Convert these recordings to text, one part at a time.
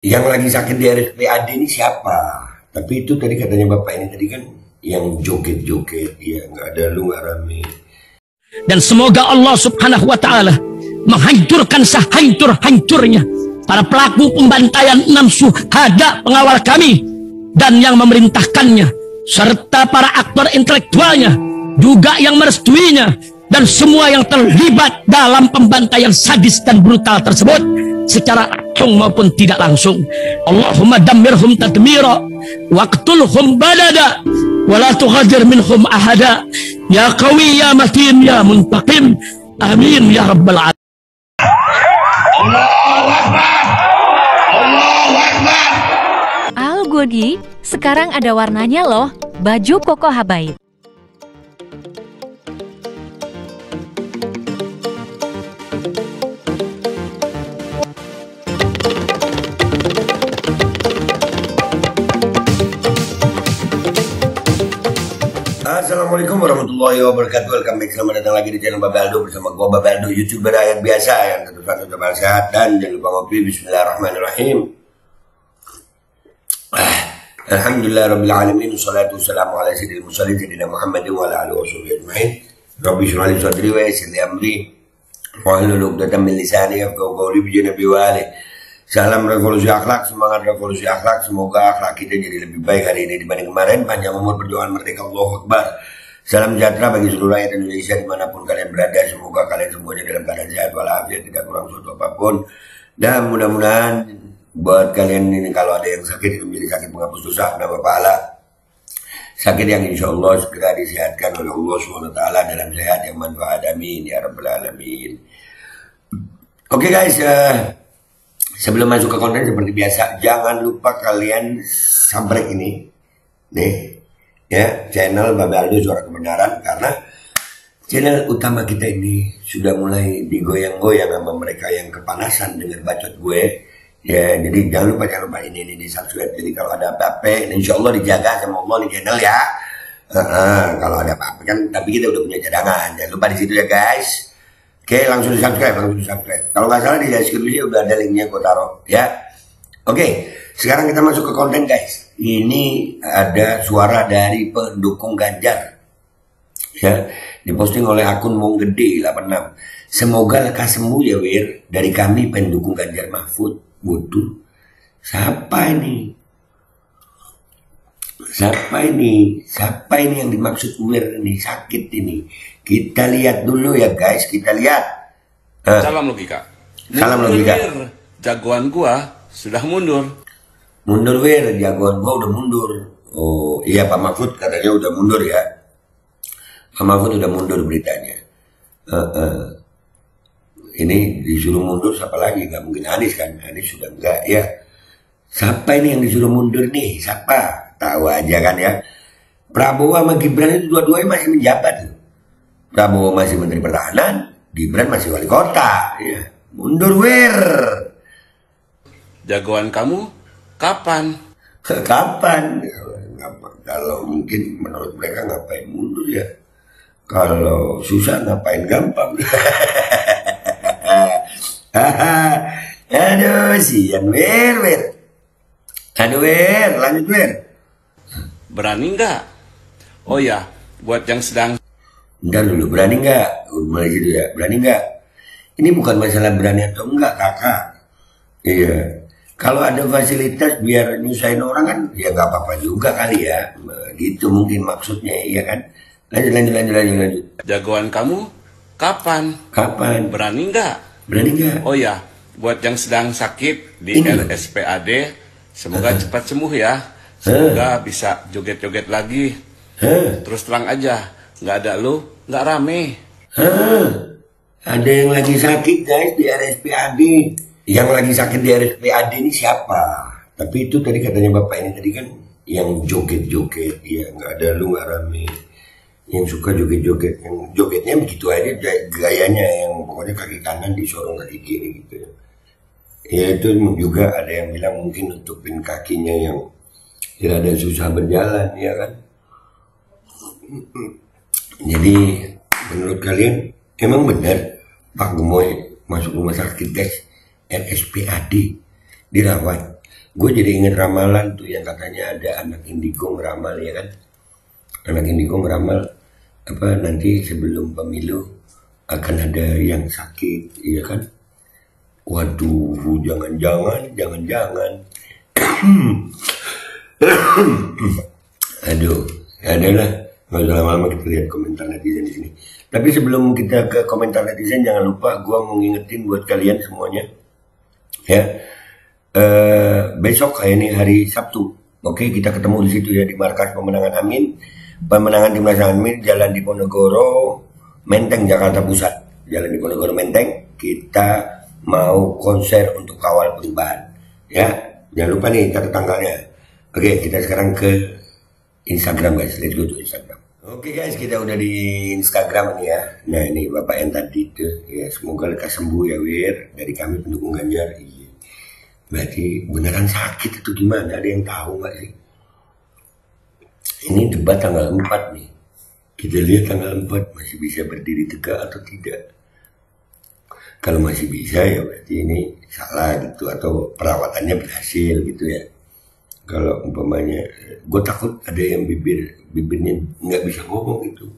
Yang lagi sakit di RSPAD ini siapa? Tapi itu tadi katanya Bapak ini tadi kan yang joget-joget, ya nggak ada lu nggak rame. Dan semoga Allah Subhanahu wa Ta'ala menghancurkan sehancur-hancurnya para pelaku pembantaian 6 syuhada pengawal kami dan yang memerintahkannya, serta para aktor intelektualnya juga yang merestuinya, dan semua yang terlibat dalam pembantaian sadis dan brutal tersebut secara langsung maupun tidak langsung. Allahumma dammirhum tadmira waqtulhum balada wala tughadir minhum ahada ya qawi ya matin ya muntaqim amin ya rabbal alamin. Allahu Akbar, Allahu Akbar. Al Godi, sekarang ada warnanya loh, baju koko habaib. Assalamualaikum warahmatullahi wabarakatuh. Welcome back, selamat datang lagi di channel Babeldo bersama gua Babeldo, YouTuber rakyat biasa yang tentu saja tetap sehat dan jangan lupa ngopi. Bismillahirrahmanirrahim. Alhamdulillah alamin, wassalatu wassalamu ala sayyidil mursalin sayyidina Muhammadin wa ala alihi washabihi ajmain. Rabbi shrah li sadri wa yassir li amri wahlul 'uqdatam min lisani yafqahu qawli bi janabi wa ali. Salam revolusi akhlak, semangat revolusi akhlak. Semoga akhlak kita jadi lebih baik hari ini dibanding kemarin. Panjang umur, perjuangan merdeka, Allahu Akbar. Salam sejahtera bagi seluruh rakyat Indonesia dimanapun kalian berada. Semoga kalian semuanya dalam keadaan sehat walafiat, tidak kurang suatu apapun. Dan mudah-mudahan buat kalian ini kalau ada yang sakit, menjadi sakit penghapus dosa, menambah pahala. Sakit yang insya Allah segera disehatkan oleh Allah SWT dalam sehat yang manfaat. Amin ya rabbal alamin. Oke guys, sebelum masuk ke konten seperti biasa, jangan lupa kalian subscribe ini nih ya, channel Babeldo Suara Kebenaran, karena channel utama kita ini sudah mulai digoyang-goyang sama mereka yang kepanasan dengan bacot gue ya. Jadi jangan lupa ini di subscribe. Jadi kalau ada apa-apa insya Allah dijaga sama Allah di channel ya. Kalau ada apa-apa kan, tapi kita udah punya cadangan, jangan lupa di situ ya guys. Oke, langsung di subscribe. Kalau nggak salah di deskripsi udah ada linknya, gue taruh ya. Oke, sekarang kita masuk ke konten guys. Ini ada suara dari pendukung Ganjar ya, diposting oleh akun Monggede 86. Semoga lekas sembuh ya Wir, dari kami pendukung Ganjar Mahfud. Butuh siapa ini? Siapa ini yang dimaksud Wir ini? Sakit ini. Kita lihat dulu ya guys, kita lihat. Salam logika. Salam logika. Jagoan gua sudah mundur. Mundur Wir, jagoan gua udah mundur. Oh iya, Pak Mahfud katanya udah mundur ya. Pak Mahfud udah mundur beritanya. Ini disuruh mundur siapa lagi? Gak mungkin Anies kan? Anies sudah enggak ya. Siapa ini yang disuruh mundur nih? Siapa? Tahu aja kan ya. Prabowo sama Gibran itu dua-duanya masih menjabat loh. Prabowo masih Menteri Pertahanan, Gibran masih wali kota. Ya. Mundur Wir. Jagoan kamu kapan? Kapan? Kalau mungkin menurut mereka ngapain mundur ya? Kalau susah ngapain gampang? Aduh, sian Wir. Aduh Wir, lanjut Wir. Berani nggak? Oh ya, buat yang sedang. Bentar dulu, berani nggak? Mulai gitu ya, berani nggak? Ini bukan masalah berani atau enggak kakak. Iya, kalau ada fasilitas biar nyusahin orang kan, ya nggak apa-apa juga kali ya. Gitu mungkin maksudnya, iya kan? Lanjut. Jagoan kamu kapan? Kapan? Berani nggak? Berani nggak? Oh ya, buat yang sedang sakit di RSPAD, semoga cepat sembuh ya. Semoga bisa joget-joget lagi. Terus terang aja, nggak ada lu, nggak rame. Ada yang lagi sakit guys di RSPAD. Yang lagi sakit di RSPAD ini siapa? Tapi itu tadi katanya Bapak ini tadi kan yang joget-joget, ya nggak ada lu nggak rame. Yang suka joget-joget, yang jogetnya begitu aja gayanya, yang pokoknya kaki kanan disorong kaki kiri gitu. Ya itu juga ada yang bilang mungkin nutupin kakinya yang tidak ada susah berjalan, ya kan? Jadi menurut kalian emang benar Pak Gemoy masuk rumah sakit guys, RSPAD dirawat? Gue jadi inget ramalan tuh yang katanya ada anak indigo ngeramal ya kan. Anak indigo ngeramal apa nanti sebelum pemilu akan ada yang sakit, iya kan? Waduh, jangan-jangan. Aduh, ya adalah nggak usah lama-lama kita lihat komentar netizen di sini. Tapi sebelum kita ke komentar netizen, jangan lupa gue mau ngingetin buat kalian semuanya, ya. Besok ini hari Sabtu, oke, kita ketemu di situ ya di markas pemenangan Amin. Pemenangan Timnas Amin Jalan Diponegoro Menteng Jakarta Pusat. Jalan Diponegoro Menteng. Kita mau konser untuk kawal perubahan. Ya, jangan lupa nih catat tanggalnya. Oke, kita sekarang ke Instagram guys. Let's go to Instagram. Oke guys, kita udah di Instagram ini ya. Nah ini bapak yang tadi itu ya, semoga lekas sembuh ya Wir. Dari kami pendukung Ganjar. Iya. Berarti beneran sakit itu gimana? Ada yang tahu nggak sih? Ini debat tanggal 4 nih. Kita lihat tanggal 4 masih bisa berdiri tegak atau tidak. Kalau masih bisa ya berarti ini salah gitu, atau perawatannya berhasil gitu ya. Kalau umpamanya, gue takut ada yang bibirnya nggak bisa ngomong gitu.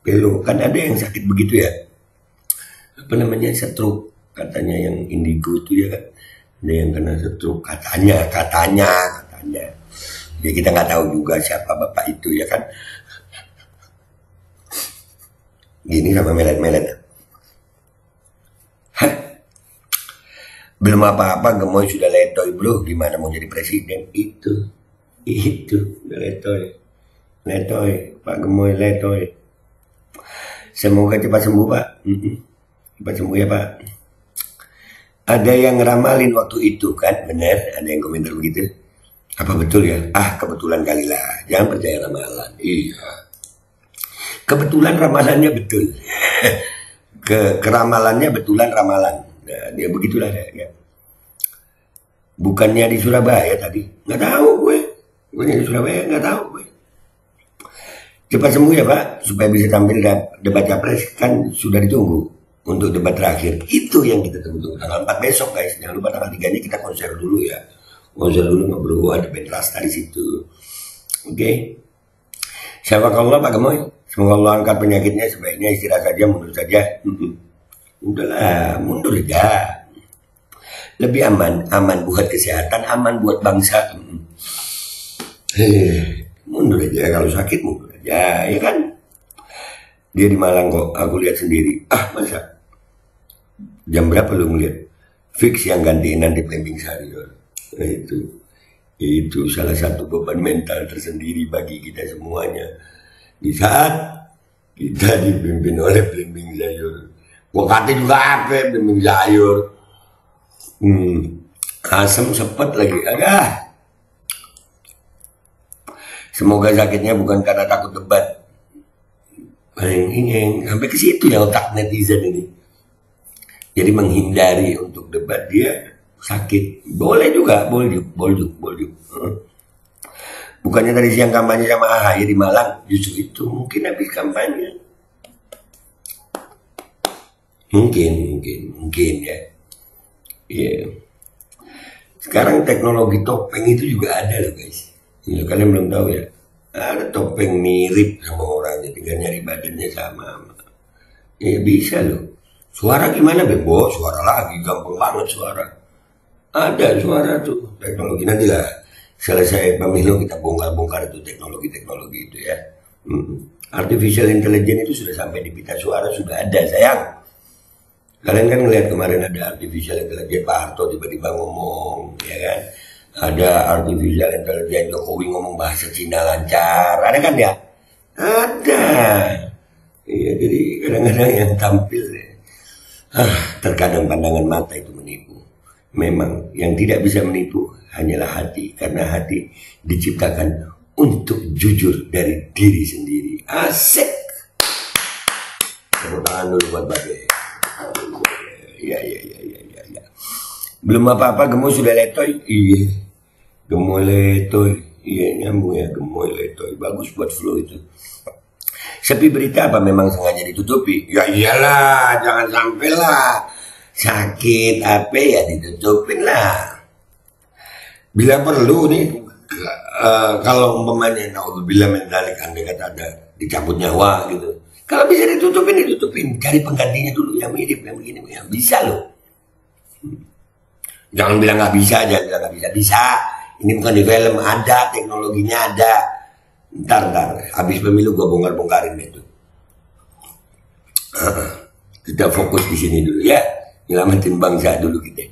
Pelo, kan ada yang sakit begitu ya. Apa namanya, stroke. Katanya yang indigo itu ya kan. Ada yang kena stroke katanya. Ya kita nggak tahu juga siapa bapak itu ya kan. Gini sama melet-melet. Hah? Belum apa-apa gemoy sudah letoy bro. Gimana mau jadi presiden? Itu udah letoy. Pak gemoy letoy. Semoga cepat sembuh pak. Cepat sembuh ya pak. Ada yang ngeramalin waktu itu kan, bener, ada yang komentar begitu. Apa betul ya? Kebetulan kali lah. Jangan percaya ramalan. Iya. Kebetulan ramalannya betul. Keramalannya betulan ramalan. Nah, dia begitulah ya. Bukannya di Surabaya tadi? Nggak tahu gue. Bukannya di Surabaya, nggak tahu gue. Cepat sembuh ya Pak, supaya bisa tampil debat capres, kan sudah ditunggu untuk debat terakhir. Itu yang kita tunggu tanggal 4 besok guys. Jangan lupa tanggal 3-nya kita konser dulu ya. Konser dulu ngobrol, ada band Rasta di situ. Oke. Syafakallah Pak Gemoy. Semoga Allah angkat penyakitnya, sebaiknya istirahat saja, mundur saja. Udahlah, mundur aja. Lebih aman buat kesehatan, aman buat bangsa. Mundur aja, kalau sakit mundur aja, ya kan? Dia di Malang kok, aku lihat sendiri. Masa? Jam berapa lu ngeliat? Fix yang gantiin nanti Plembing Sarior. Nah, itu salah satu beban mental tersendiri bagi kita semuanya. Di saat kita dipimpin oleh Plembing Sarior. Gua kata juga apa Plembing Sarior. Asam sepet lagi. Semoga sakitnya bukan karena takut debat. Sampai ke situ ya otak netizen ini. Jadi menghindari untuk debat, dia sakit. Boleh juga, boljuk. Bukannya tadi siang kampanye sama AHY di Malang, justru itu mungkin habis kampanye. Mungkin ya. Iya. Sekarang teknologi topeng itu juga ada loh guys. Ya, kalian belum tahu ya. Ada topeng mirip sama orangnya, tinggal nyari badannya sama. Ya bisa loh. Suara gimana Bebo? Suara lagi, gampang banget suara. Ada suara tuh, teknologi. Nanti lah selesai pemilu kita bongkar itu teknologi itu ya. Artificial intelligence itu sudah sampai di pita suara, sudah ada sayang. Kalian kan ngelihat kemarin ada artificial intelligence Pak Harto tiba-tiba ngomong, ya kan? Ada artificial intelligence Jokowi ngomong bahasa Cina lancar, ada kan ya? Ada. Iya, jadi kadang-kadang yang tampil ya. Terkadang pandangan mata itu menipu. Memang yang tidak bisa menipu hanyalah hati, karena hati diciptakan untuk jujur dari diri sendiri. Asik. Tepuk tangan dulu buat Babe. Ya. Belum apa-apa Gemoy sudah letoy. Iya. Gemoy letoy. Iya, nyambung ya, Gemoy letoy. Bagus buat flow itu. Sepi berita apa memang sengaja ditutupi? Ya iyalah, jangan sampai lah. Sakit apa ya ditutupin lah. Bila perlu nih, kalau umpamanya naudzubillah min dzalik, andai kata ada dicabut nyawa gitu. Kalau bisa ditutupin, cari penggantinya dulu yang mirip, yang begini, yang bisa loh. Jangan bilang nggak bisa, jangan bilang nggak bisa. Bisa. Ini bukan di film, ada teknologinya ada. Ntar, habis pemilu gua bongkar-bongkarin itu. Kita fokus di sini dulu ya, nyelamatin bangsa dulu kita.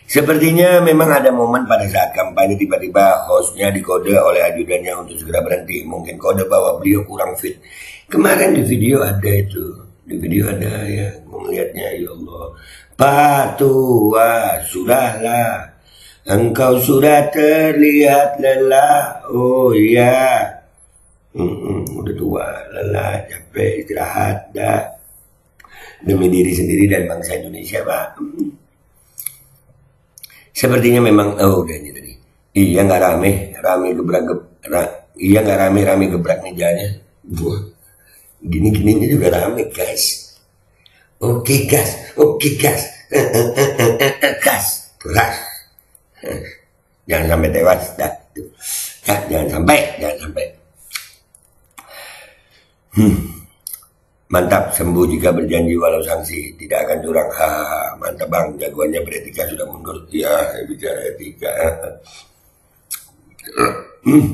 Sepertinya memang ada momen pada saat kampanye tiba-tiba hostnya dikode oleh ajudannya untuk segera berhenti. Mungkin kode bahwa beliau kurang fit. Kemarin di video ada itu. Di video ada ya, melihatnya ya Allah. Pak tua, sudahlah. Engkau sudah terlihat lelah. Oh ya. Udah tua, lelah, capek, istirahat dah. Demi diri sendiri dan bangsa Indonesia, Pak. Sepertinya memang, udah ini tadi. Iya nggak rame gebrak. Iya nggak rame gebrak mejanya. Wah, gini juga rame, guys. Oke, gas. Keras. Jangan sampai tewas, dah. Ya, jangan sampai. Mantap, sembuh jika berjanji walau sanksi, tidak akan curang. Mantap bang, jagoannya beretika sudah mundur. Ya, saya bicara etika.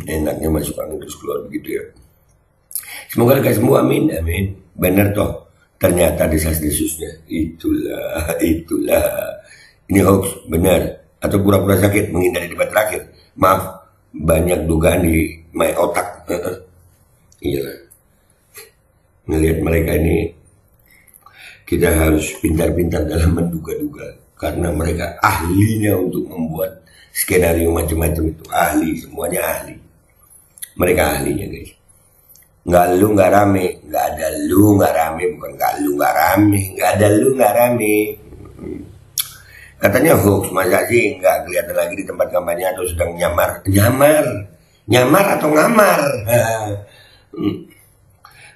Enaknya masuk angin terus keluar begitu ya. Semoga lekas sembuh, amin. Bener toh, ternyata desas-desusnya. Itulah. Ini hoax, benar. Atau pura-pura sakit, menghindari debat terakhir. Maaf, banyak dugaan di my otak. Iya. Melihat mereka ini, kita harus pintar-pintar dalam menduga-duga, karena mereka ahlinya untuk membuat skenario macam-macam itu. Semuanya ahli. Mereka ahlinya, guys. Nggak rame, nggak ada lu nggak rame, bukan nggak lu nggak rame, nggak ada lu nggak rame. Katanya hoax, masa sih nggak kelihatan lagi di tempat kampanye atau sedang nyamar atau ngamar.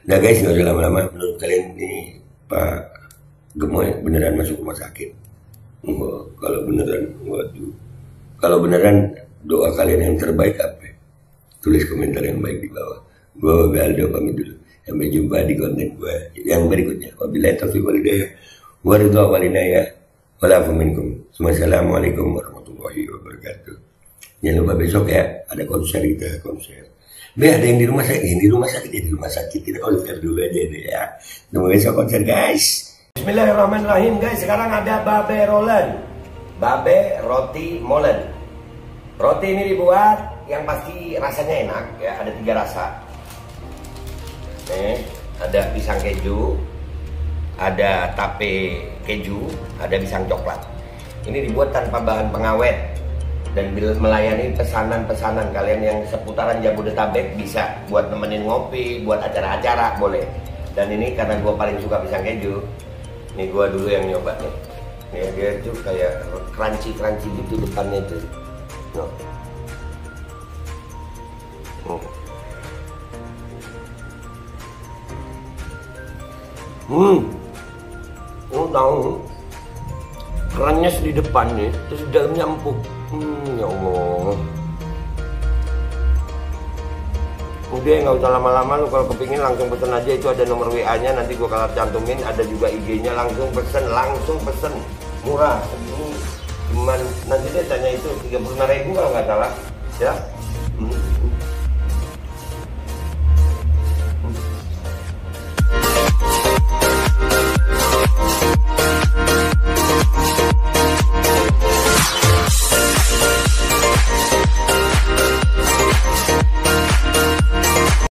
Nah guys, nggak usah lama-lama. Menurut kalian ini Pak Gemoy beneran masuk rumah sakit? Kalau beneran, waduh. Kalau beneran, doa kalian yang terbaik apa? Tulis komentar yang baik di bawah. Gue Aldo pamit dulu. Sampai jumpa di konten gue yang berikutnya. Wabillahi taufiq wal hidayah. Waridha walinaya. Walafuminkum. Wassalamualaikum warahmatullahi wabarakatuh. Jangan lupa besok ya, ada konser kita, konser. Ada yang di rumah sakit, kita konser dulu aja deh ya. Tunggu besok konser guys. Bismillahirrahmanirrahim guys. Sekarang ada babe rolen, babe roti molen. Roti ini dibuat yang pasti rasanya enak ya. Ada 3 rasa. Nih, ada pisang keju, ada tape keju, ada pisang coklat. Ini dibuat tanpa bahan pengawet. Dan melayani pesanan-pesanan kalian yang seputaran Jabodetabek, bisa buat nemenin ngopi, buat acara-acara boleh. Dan ini karena gue paling suka pisang keju, nih gue dulu yang nyoba nih. Nih dia tuh kayak crunchy gitu depannya tuh. Tahu kerannya di depan nih, terus di dalamnya empuk. Ya Allah. Udah nggak usah lama-lama, lu kalau kepingin langsung pesen aja, itu ada nomor WA-nya, nanti gua kalau cantumin, ada juga IG-nya, langsung pesen, murah. Cuman nanti dia tanya itu 35.000 kalau nggak salah, ya.